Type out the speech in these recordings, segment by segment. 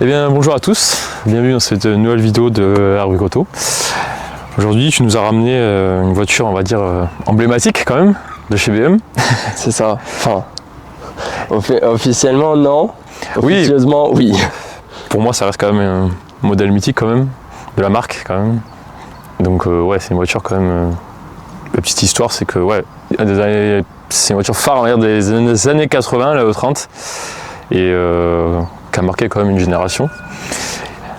Eh bien bonjour à tous, bienvenue dans cette nouvelle vidéo de Harvey Auto. Aujourd'hui tu nous as ramené une voiture on va dire emblématique quand même de chez BM. C'est ça, enfin officiellement non, Oui. officieusement oui. Pour moi ça reste quand même un modèle mythique quand même, de la marque quand même. Donc ouais c'est une voiture quand même, la petite histoire c'est que ouais, c'est une voiture phare on va dire, des années 80 la E30 et qui a marqué quand même une génération.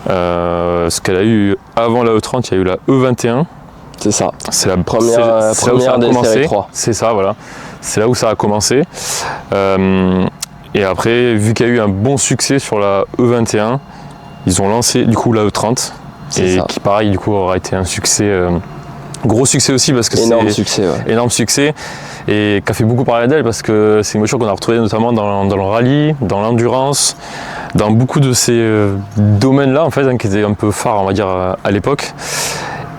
Ce qu'elle a eu avant la E30, il y a eu la E21. C'est ça. C'est la première des séries 3. C'est ça, voilà. C'est là où ça a commencé. Et après, vu qu'il y a eu un bon succès sur la E21, ils ont lancé du coup la E30. Et ça. Qui pareil, du coup, aura été un succès, gros succès aussi parce que c'est énorme succès. Et qui a fait beaucoup parler d'elle parce que c'est une voiture qu'on a retrouvée notamment dans le rallye, dans l'endurance, dans beaucoup de ces domaines-là en fait, hein, qui étaient un peu phares on va dire à l'époque.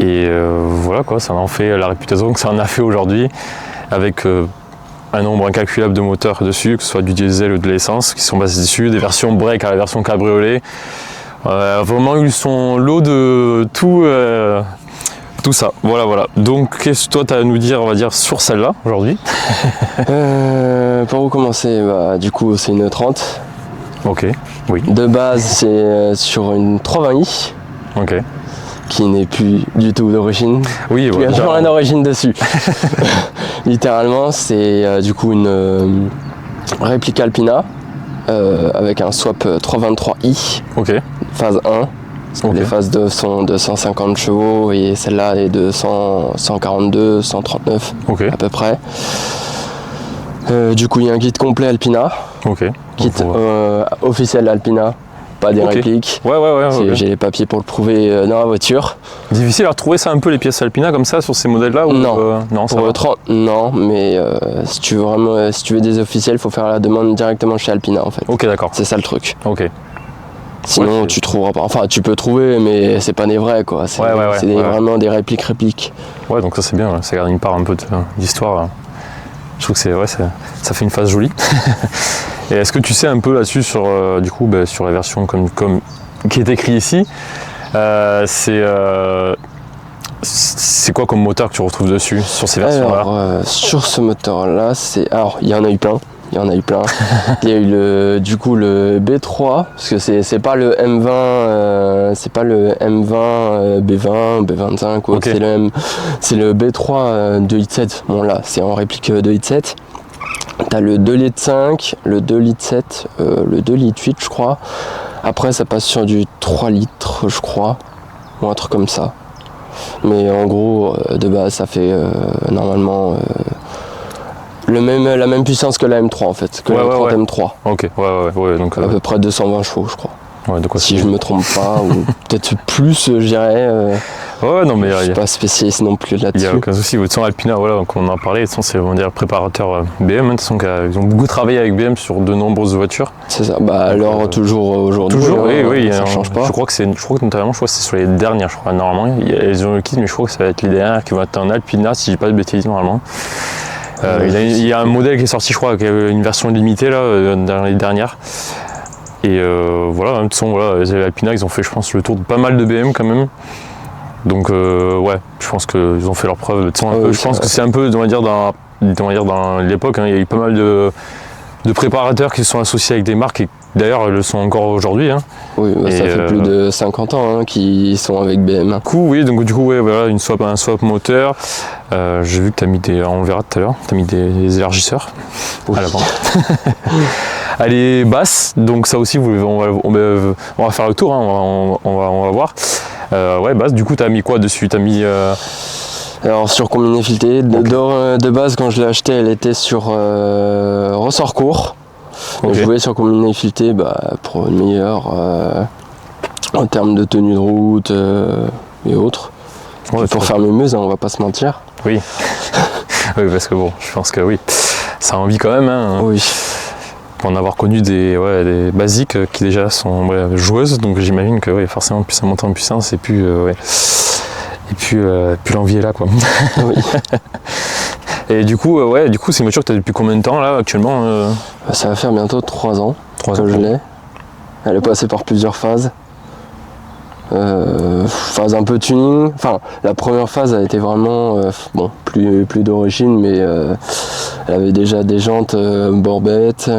Et voilà quoi, ça en fait la réputation que ça en a fait aujourd'hui, avec un nombre incalculable de moteurs dessus, que ce soit du diesel ou de l'essence, qui sont basés dessus, des versions break à la version cabriolet. Vraiment eu son lot de tout ça, voilà. Donc, qu'est-ce que toi tu as à nous dire, on va dire, sur celle-là aujourd'hui? Pour vous commencer, du coup, c'est une 30. Ok, oui. De base, c'est sur une 320i. Ok. Qui n'est plus du tout d'origine. Oui, il n'y a plus rien d'origine dessus. Littéralement, c'est du coup une réplique Alpina avec un swap 323i. Ok. Phase 1. Les phases 2 sont de 150 chevaux et celle-là est de 142, 139 à peu près. Du coup, il y a un kit complet Alpina. Kit officiel Alpina, pas des répliques. Ouais. J'ai les papiers pour le prouver dans la voiture. Difficile à retrouver ça un peu les pièces Alpina comme ça sur ces modèles-là ou non, pour le 30, non, mais si tu veux des officiels, il faut faire la demande directement chez Alpina en fait. Ok, d'accord. C'est ça le truc. Ok. Sinon tu trouveras pas, enfin tu peux trouver mais c'est pas des vrais quoi, c'est vraiment des répliques. Ouais, donc ça c'est bien, ça garde une part un peu d'histoire. Je trouve que ça fait une face jolie. Et est-ce que tu sais un peu là-dessus sur du coup sur la version comme qui est écrit ici, c'est quoi comme moteur que tu retrouves dessus sur ces versions-là? Sur ce moteur-là, il y en a eu plein. Il y a eu le B3 parce que c'est pas le M20, B20, B25 ou c'est le B3 de Hit7. Bon là, c'est en réplique de Hit7. T'as le 2 litres 5, le 2 litres 7, le 2 litres 8 je crois. Après ça passe sur du 3 litres je crois, ou un truc comme ça. Mais en gros, de base ça fait normalement la même puissance que la M3 en fait, que la 30 M3. Ok, ouais. Donc, à peu près 220 chevaux je crois. Ouais, de quoi si je me trompe pas, ou peut-être plus je dirais. Non mais je suis pas spécialiste non plus là-dessus. Il n'y a aucun souci. De toute façon Alpina, voilà, donc on en parlait, de toute façon c'est on dire préparateur BM, de toute façon ils ont beaucoup travaillé avec BM sur de nombreuses voitures. C'est ça, alors toujours aujourd'hui. Toujours, oui, ça change pas. Je crois que notamment c'est sur les dernières, je crois, normalement. Ils ont le kit, mais je crois que ça va être les dernières qui vont être en Alpina, si je dis pas de bêtises normalement. Il y a un modèle qui est sorti, je crois, qui est une version limitée là, dans les dernières. Et voilà, de toute façon, les Alpina, ils ont fait, je pense, le tour de pas mal de BM quand même. Donc je pense qu'ils ont fait leur preuve. De toute façon, je pense que c'est un peu, on va dire dans l'époque, hein, il y a eu pas mal de préparateurs qui se sont associés avec des marques et d'ailleurs le sont encore aujourd'hui. Hein. Oui, ça fait plus de 50 ans qui sont avec BM. Du coup, voilà, un swap moteur. J'ai vu que tu as mis on verra tout à l'heure, tu as mis des élargisseurs à l'avant. Elle est basse, donc ça aussi, on va faire le tour, hein, on va voir. Basse, du coup, tu as mis quoi dessus? Tu as mis. Alors sur combiné fileté, de base quand je l'ai acheté elle était sur ressort court. Je voulais sur combiné fileté pour une meilleure en termes de tenue de route et autres. Pour faire mieux, on va pas se mentir. Oui. Oui, parce que bon, je pense que oui, ça a envie quand même. Hein. Oui. Pour en avoir connu des basiques qui déjà sont joueuses, donc j'imagine que forcément plus ça monte en puissance et puis l'envie est là quoi. Oui. Et du coup, c'est une voiture que tu as depuis combien de temps là actuellement Ça va faire bientôt 3 ans que je l'ai. Elle est passée par plusieurs phases. Phase un peu tuning. Enfin, la première phase a été vraiment plus d'origine, mais elle avait déjà des jantes Borbette.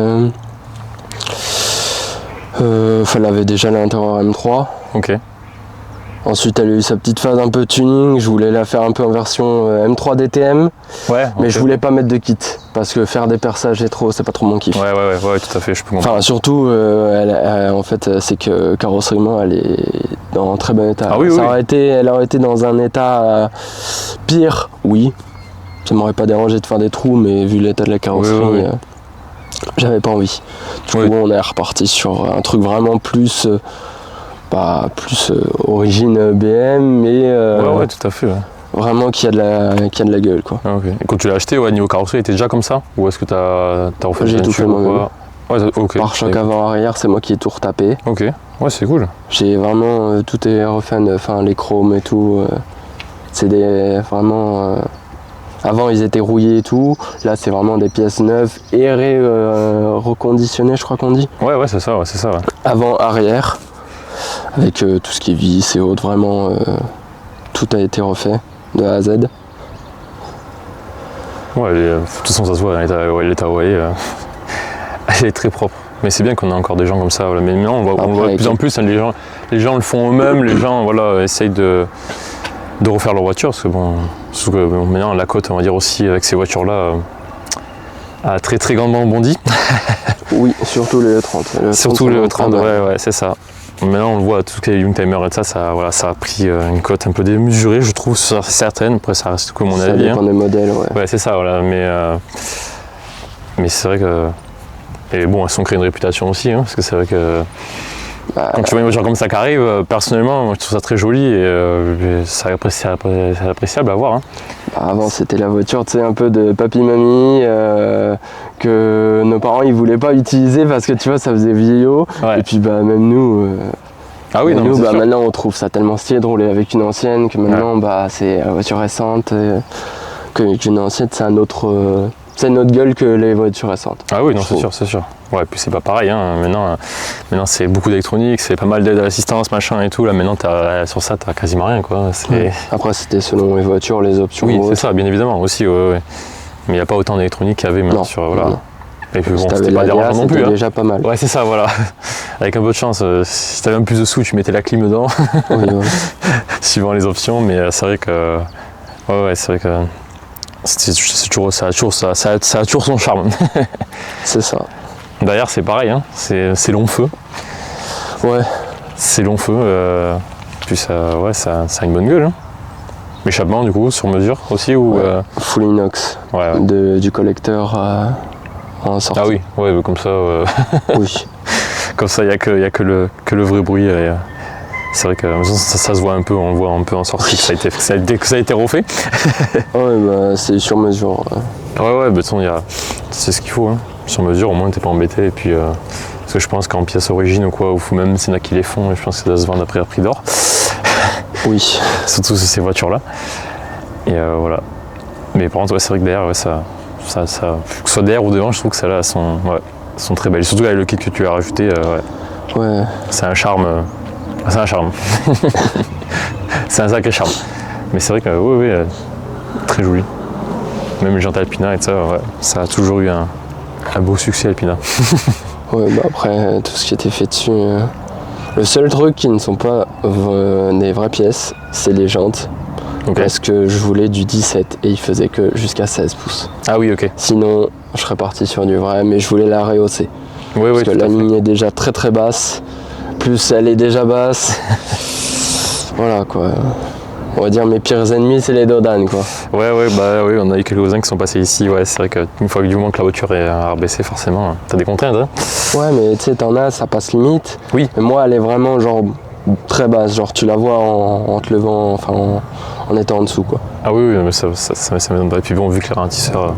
Elle avait déjà l'intérieur M3. Ok. Ensuite, elle a eu sa petite phase un peu tuning. Je voulais la faire un peu en version M3 DTM. Ouais. Mais je voulais pas mettre de kit. Parce que faire des perçages c'est pas trop mon kiff. Ouais, tout à fait, je peux comprendre. Enfin, surtout, en fait, c'est que carrosseriement, elle est dans un très bon état. Ah oui, elle aurait été dans un état pire, oui. Ça m'aurait pas dérangé de faire des trous, mais vu l'état de la carrosserie, j'avais pas envie. Du coup, on est reparti sur un truc vraiment plus... plus origine BM, mais ouais, tout à fait. Ouais. Vraiment qui a de la gueule, quoi. Ah, okay. Et quand tu l'as acheté, niveau carrosserie, il était déjà comme ça? Ou est-ce que t'as refait? J'ai tout fait moi-même. Ok. Pare-choc avant-arrière, c'est moi qui ai tout retapé. Ok, ouais, c'est cool. J'ai vraiment tout est refait, enfin les chromes et tout. C'est vraiment. Avant ils étaient rouillés et tout. Là c'est vraiment des pièces neuves et reconditionnées, je crois qu'on dit. Ouais, c'est ça. Ouais. Avant-arrière. Avec tout ce qui est vis et autres, vraiment tout a été refait de A à Z. Ouais, de toute façon ça se voit, l'état Hawaii, elle est très propre. Mais c'est bien qu'on ait encore des gens comme ça. Voilà. Mais maintenant on le voit de plus en plus, hein, les gens le font eux-mêmes, les gens essayent de refaire leur voiture, parce que surtout que maintenant la côte, on va dire aussi, avec ces voitures-là, a très très grandement bondi. Oui, surtout le E30. Surtout le E30, ouais, c'est ça. Maintenant on le voit, tout ce qui est Youngtimer et ça a pris une cote un peu démesurée, je trouve, sur certaines. Après ça reste que mon avis. Ça dépend des modèles, ouais. Ouais, c'est ça, voilà. Mais c'est vrai que... Et bon, elles sont créées une réputation aussi, hein, parce que c'est vrai que... Quand tu vois une voiture comme ça qui arrive, personnellement, moi, je trouve ça très joli et c'est appréciable à voir. Hein. Avant c'était la voiture, tu sais, un peu de papy-mamie que nos parents ils voulaient pas utiliser parce que tu vois ça faisait vieillot. Ouais. Et puis même nous, maintenant on trouve ça tellement stylé de rouler avec une ancienne que maintenant c'est une voiture récente. Qu'une ancienne c'est c'est une autre gueule que les voitures récentes. Ah oui, non, c'est sûr. Ouais, puis c'est pas pareil, hein. Maintenant c'est beaucoup d'électronique, c'est pas mal d'aide à l'assistance, machin et tout. Là maintenant sur ça t'as quasiment rien, quoi. Après c'était selon les voitures, les options. Oui, c'est ça, bien évidemment aussi. Ouais. Mais il n'y a pas autant d'électronique qu'il y avait maintenant sur. Voilà. Et puis c'était pas dérangeant non plus. C'était déjà pas mal. Ouais, c'est ça, voilà. Avec un peu de chance, si t'avais un plus de sous, tu mettais la clim dedans. Oui. Suivant les options, mais c'est vrai que. Ouais, c'est vrai que. Ça a toujours son charme. C'est ça. D'ailleurs, c'est pareil, hein. C'est long feu. Ouais. C'est long feu. Puis ça a une bonne gueule. Hein. Échappement, du coup, sur mesure aussi ou full inox. Ouais. Du collecteur en sortie. Ah oui, ouais, comme ça. Oui. Comme ça, il n'y a que le vrai bruit. C'est vrai que ça se voit un peu, on le voit un peu en sortie que ça a été refait. Ouais, c'est sur mesure. Ouais, de toute façon, c'est ce qu'il faut. Hein. Sur mesure, au moins, t'es pas embêté. Et puis, parce que je pense qu'en pièces origine ou quoi, ou même s'il y en a qui les font, je pense que ça doit se vendre après à prix d'or. Oui. Surtout ces voitures-là. Et voilà. Mais par contre, c'est vrai que derrière, que ce soit derrière ou devant, je trouve que celles-là sont très belles. Surtout avec le kit que tu as rajouté, ouais. C'est un charme. C'est un charme. C'est un sacré charme. Mais c'est vrai que oui, très joli. Même les jantes Alpina et ça a toujours eu un beau succès Alpina. Ouais, après tout ce qui était fait dessus. Le seul truc qui ne sont pas des vraies pièces, c'est les jantes. Okay. Parce que je voulais du 17 et il faisait que jusqu'à 16 pouces. Ah oui, ok. Sinon, je serais parti sur du vrai, mais je voulais la rehausser. Oui, parce que la ligne est déjà très très basse. Plus elle est déjà basse. Voilà quoi. On va dire mes pires ennemis c'est les dodanes quoi. Ouais, on a eu quelques-uns qui sont passés ici. Ouais, c'est vrai qu'une fois du moment que la voiture est rebaissée, forcément, t'as des contraintes. Hein. Ouais, mais tu sais, t'en as, ça passe limite. Oui. Mais moi, elle est vraiment genre très basse. Genre tu la vois en te levant, enfin en étant en dessous quoi. Ah oui, mais ça m'étonne pas. Et puis bon, vu que les ralentisseurs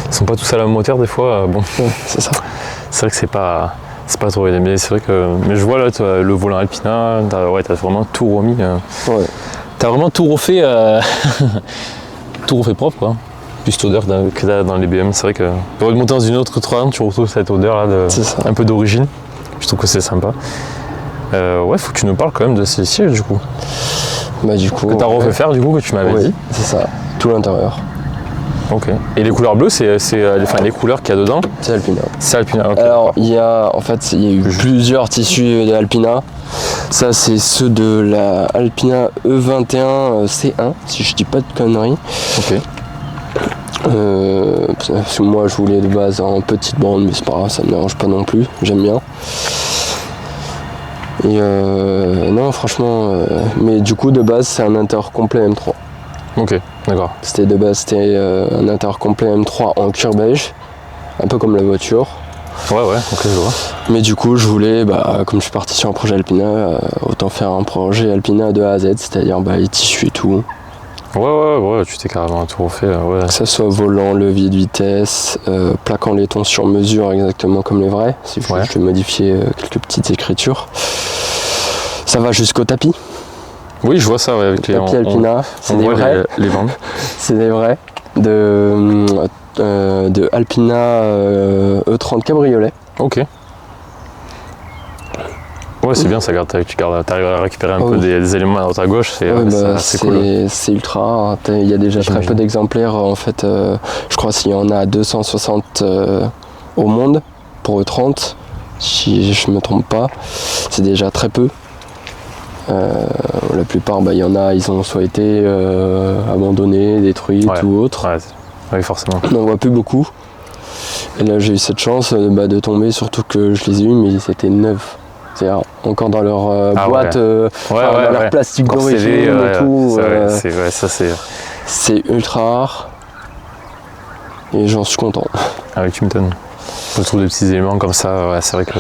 sont pas tous à la même hauteur des fois, bon. Ouais, c'est ça. C'est vrai que c'est pas trop aidé, mais c'est vrai que. Mais je vois là, le volant Alpina, t'as vraiment tout remis. Ouais. T'as vraiment tout refait, tout refait propre quoi. Plus cette odeur que t'as dans les BM, c'est vrai que. Pour remonter dans une autre 3, tu retrouves cette odeur là un peu d'origine. Je trouve que c'est sympa. Ouais, faut que tu nous parles quand même de ces sièges du coup. Bah du coup. Que t'as refait faire du coup, que tu m'avais dit. C'est ça, tout l'intérieur. Ok. Et les couleurs bleues, c'est les couleurs qu'il y a dedans. C'est Alpina. C'est Alpina. Okay. Alors il y a eu plusieurs tissus d'Alpina. Ça c'est ceux de la Alpina E21 C1, si je dis pas de conneries. Ok. Parce que moi je voulais de base en petite bande, mais c'est pas grave, ça me dérange pas non plus, j'aime bien. Et non franchement, mais du coup de base c'est un inter complet M3. Ok, d'accord. De base c'était un inter complet M3 en cuir beige, un peu comme la voiture. Ouais, ok, je vois. Mais du coup je voulais, comme je suis parti sur un projet Alpina, autant faire un projet Alpina de A à Z, c'est-à-dire les tissus et tout. Ouais, tu t'es carrément tout refait. Ouais. Que ça soit volant, levier de vitesse, plaque en laiton sur mesure exactement comme les vrais. Si je vais modifier quelques petites écritures. Ça va jusqu'au tapis. Oui, je vois ça avec les tapis Alpina. C'est des vrais. Les bandes. C'est des vrais. De Alpina E30 cabriolet. Ok. Ouais, c'est bien, ça garde, t'arrives à récupérer un peu des éléments à droite à gauche, c'est cool. C'est ultra rare. Il y a déjà très peu d'exemplaires. En fait, je crois qu'il y en a 260 au monde pour E30, si je me trompe pas. C'est déjà très peu. La plupart, il y en a, ils ont soit été abandonnés, détruits ou autre. Ouais, oui, forcément. On n'en voit plus beaucoup. Et là, j'ai eu cette chance de tomber, surtout que je les ai eus, mais ils étaient neufs. C'est-à-dire encore dans leur boîte, dans leur plastique d'origine et tout. C'est ultra rare. Et j'en suis content. Ah oui, tu m'étonnes. On trouve des petits éléments comme ça, c'est vrai que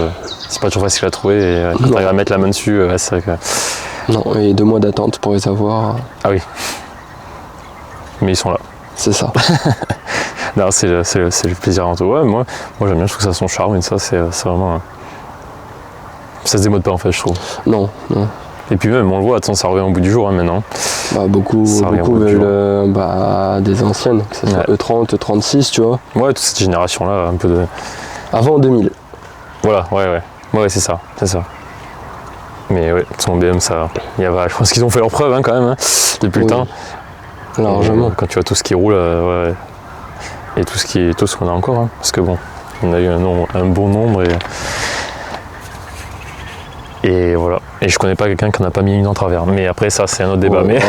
c'est pas toujours facile à trouver. Et quand t'arrives à mettre la main dessus, c'est vrai que... Non, et 2 mois d'attente pour les avoir. Ah oui. Mais ils sont là. C'est ça. Non, c'est le plaisir en tout. Ouais, moi j'aime bien, je trouve que ça a son charme et ça, c'est vraiment... Ça se démode pas en fait, je trouve. Non. Et puis même, on le voit, ça revient au bout du jour maintenant. Beaucoup veulent des anciennes, que ce soit E30, E36, tu vois. Ouais, toute cette génération-là, un peu de... Avant 2000. Voilà, ouais, c'est ça. Mais ouais, son BM, ça... je pense qu'ils ont fait leur preuve quand même, depuis le temps. Largement. Quand tu vois tout ce qui roule, et tout ce qu'on a encore, parce que bon, on a eu un bon nombre et voilà. Et je connais pas quelqu'un qui en a pas mis une en travers. Mais après, ça, c'est un autre débat. Mais...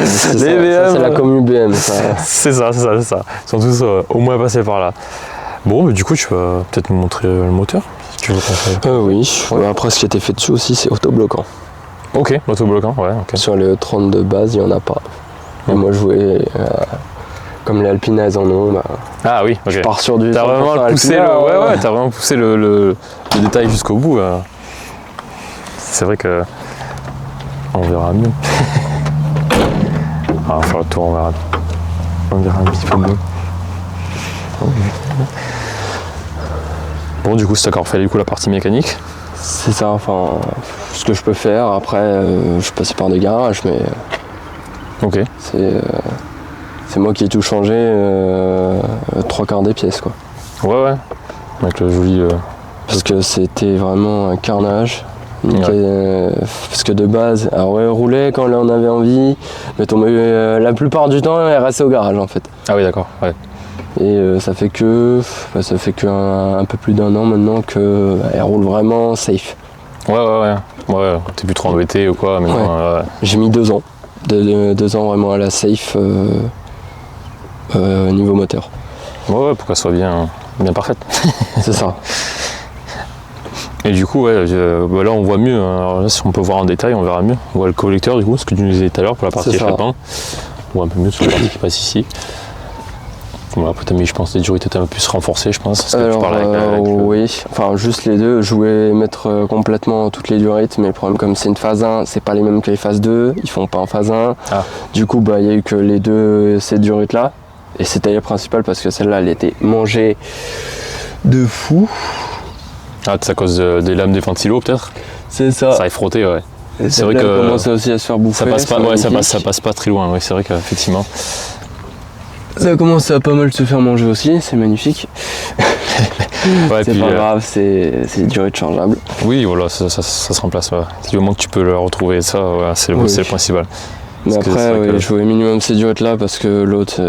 c'est la commune BM. C'est ça. Ils sont tous au moins passés par là. Bon, mais du coup, tu vas peut-être me montrer le moteur, si tu veux. Oui. Après, ce qui a été fait dessus aussi, c'est autobloquant. Ok, autobloquant, ouais. Okay. Sur les 30 de base, il n'y en a pas. Et moi, je voulais... comme les Alpina, elles en ont, ah oui, ok. Je pars sur du... T'as vraiment poussé t'as vraiment poussé le détail jusqu'au bout. C'est vrai que on verra mieux. On va faire le tour, on verra un petit peu mieux. Bon, du coup, c'est encore fait la partie mécanique. C'est ça, ce que je peux faire. Après, je passais par des garages, mais ok. C'est moi qui ai tout changé, 3/4 des pièces, quoi. Ouais. Avec le joli. Parce que c'était vraiment un carnage. Parce que de base, elle roulait quand on avait envie, mais la plupart du temps, elle restait au garage en fait. Ah oui, d'accord. Ouais. Et ça fait que un peu plus d'1 an maintenant qu'elle roule vraiment safe. Ouais. T'es plus trop embêté ou quoi maintenant. J'ai mis 2 ans. 2 ans vraiment à la safe niveau moteur. Ouais, pour qu'elle soit bien parfaite. C'est ça. Et du coup, là on voit mieux. Alors là, si on peut voir en détail, on verra mieux. On voit le collecteur, du coup, ce que tu nous disais tout à l'heure pour la partie échappement. On voit un peu mieux sur la partie qui passe ici. Bon, après, t'as mis, je pense, les durités un peu plus renforcées, je pense. Oui, juste les deux. Je voulais mettre complètement toutes les durites, mais le problème, comme c'est une phase 1, c'est pas les mêmes que les phases 2. Ils font pas en phase 1. Ah. Du coup, il y a eu que ces durites-là. Et c'était les principales parce que celle-là, elle était mangée de fou. Ah, c'est à cause des lames des ventilos peut-être. C'est ça. Ça a frotté, ouais. Et c'est vrai que commence aussi à se faire bouffer. Ça passe pas très loin, oui, c'est vrai qu'effectivement. Ça a commencé à pas mal se faire manger aussi, c'est magnifique. Ouais, c'est pas grave, c'est du rechargeable. Oui, voilà, ça se remplace. Ouais. Du moment que tu peux le retrouver, ça, ouais, c'est le principal. Mais parce après, je jouais minimum ces durettes là parce que l'autre,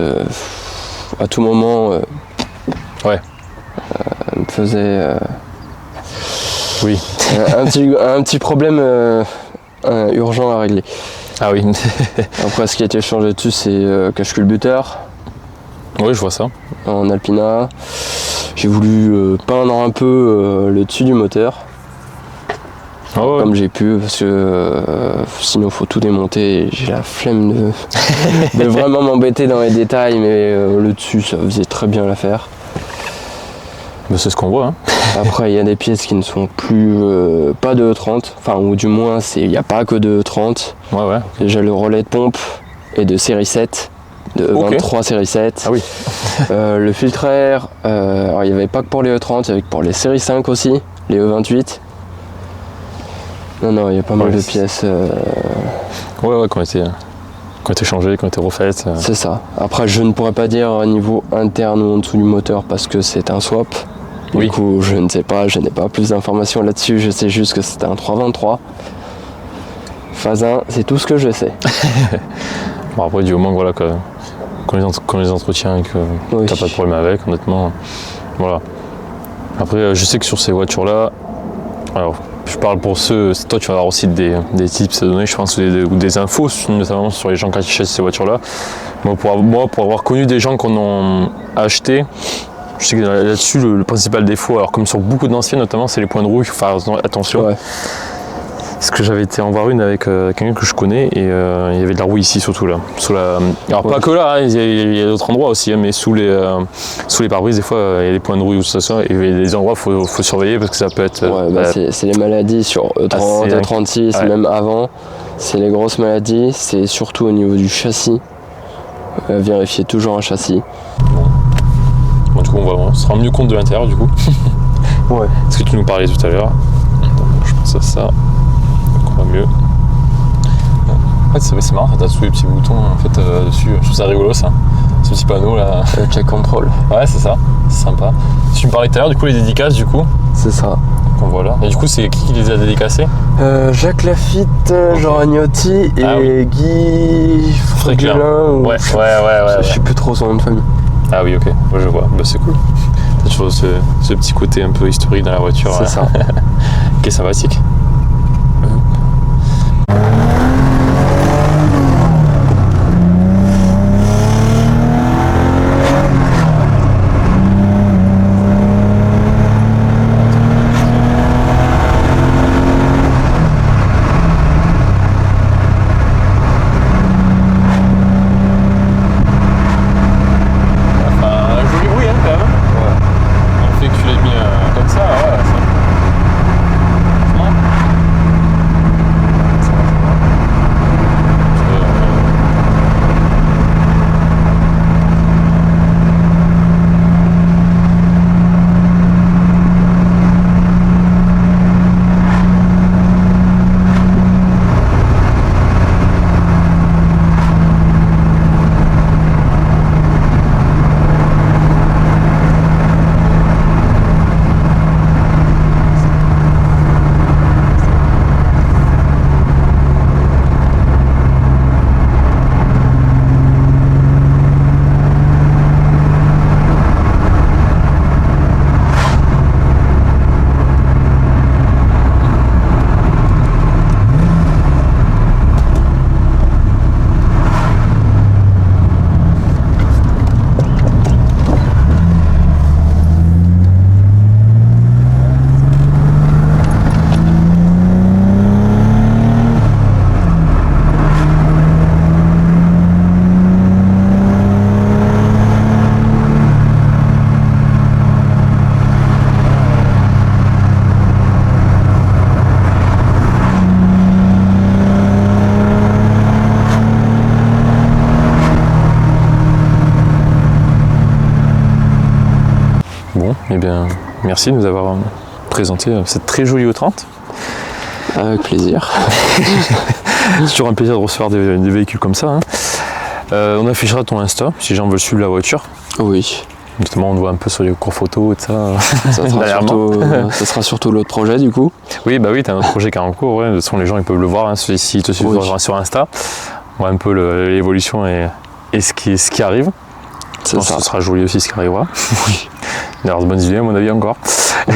à tout moment, me faisait un petit problème urgent à régler. Ah oui. Après, ce qui a été changé dessus, c'est cache-culbuteur. Oui, je vois ça. En Alpina. J'ai voulu peindre un peu le dessus du moteur. Comme j'ai pu, parce que sinon il faut tout démonter et j'ai la flemme de vraiment m'embêter dans les détails, mais le dessus ça faisait très bien l'affaire. C'est ce qu'on voit. Hein. Après il y a des pièces qui ne sont plus pas de E30, enfin ou du moins il n'y a pas que de E30. Ouais. Déjà le relais de pompe est de série 7, de E23 série 7. Ah oui. Le filtre air, alors il n'y avait pas que pour les E30, il y avait que pour les séries 5 aussi, les E28. Non, il y a pas mal de pièces. Qui ont été changées, qui ont été refaites. C'est ça. Après, je ne pourrais pas dire au niveau interne ou en dessous du moteur parce que c'est un swap. Du coup, je ne sais pas, je n'ai pas plus d'informations là-dessus. Je sais juste que c'était un 323. Phase 1, c'est tout ce que je sais. Bon, après, du moment qu'on les entretiens et que t'as pas de problème avec, honnêtement. Voilà. Après, je sais que sur ces voitures-là, alors, je parle pour ceux, toi tu vas avoir aussi des tips à donner, je pense, ou des infos, notamment sur les gens qui achètent ces voitures-là. Moi, pour avoir connu des gens qui en ont acheté, je sais que là-dessus, le principal défaut, alors comme sur beaucoup d'anciennes notamment, c'est les points de roue, il faut faire attention. Ouais. Parce que j'avais été en voir une avec quelqu'un que je connais et il y avait de la rouille ici surtout là. Alors pas que là, hein, il y a d'autres endroits aussi, hein, mais sous les pare-brises des fois il y a des points de rouille ou tout ça et il y a des endroits il faut surveiller parce que ça peut être... c'est les maladies sur E30, E36, même avant. C'est les grosses maladies, c'est surtout au niveau du châssis. Vérifiez toujours un châssis. Bon, du coup on se rend mieux compte de l'intérieur du coup. Ouais. Ce que tu nous parlais tout à l'heure. Je pense à ça. Mieux. En fait, c'est marrant, t'as tous les petits boutons en fait, dessus. Je trouve ça rigolo ça. Ce petit panneau là. Le check control. Ouais, c'est ça. C'est sympa. Tu me parlais tout à l'heure du coup les dédicaces du coup. C'est ça. Donc voilà. Et du coup, c'est qui les a dédicacés? Jacques Lafitte, Jean Agnotti et Guy Frégelin. Ouais. Je sais plus trop son nom de famille. Ah oui, ok. Ouais, je vois. Bah, c'est cool. T'as toujours ce petit côté un peu historique dans la voiture. C'est ça. Ok, sympathique. Eh bien, merci de nous avoir présenté cette très jolie E30. Avec plaisir. C'est toujours un plaisir de recevoir des véhicules comme ça. Hein. On affichera ton Insta si les gens veulent suivre la voiture. Oui. Notamment, on le voit un peu sur les cours photos et ça. Ça sera surtout l'autre projet du coup. Oui, bah oui, tu as un autre projet qui est en cours. Ouais. De toute façon, les gens ils peuvent le voir. Hein, s'ils te suivent sur Insta, on voit un peu l'évolution et ce qui arrive. Ce sera joli aussi ce qui arrivera. Oui. D'ailleurs, de bonnes idées à mon avis encore. Oui.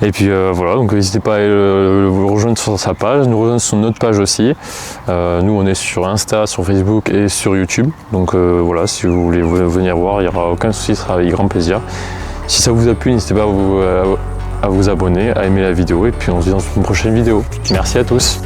Et puis voilà, donc n'hésitez pas à le rejoindre sur sa page, nous rejoindre sur notre page aussi. Nous on est sur Insta, sur Facebook et sur YouTube. Donc voilà, si vous voulez venir voir, il n'y aura aucun souci, ce sera avec grand plaisir. Si ça vous a plu, n'hésitez pas à vous abonner, à aimer la vidéo et puis on se dit dans une prochaine vidéo. Merci à tous.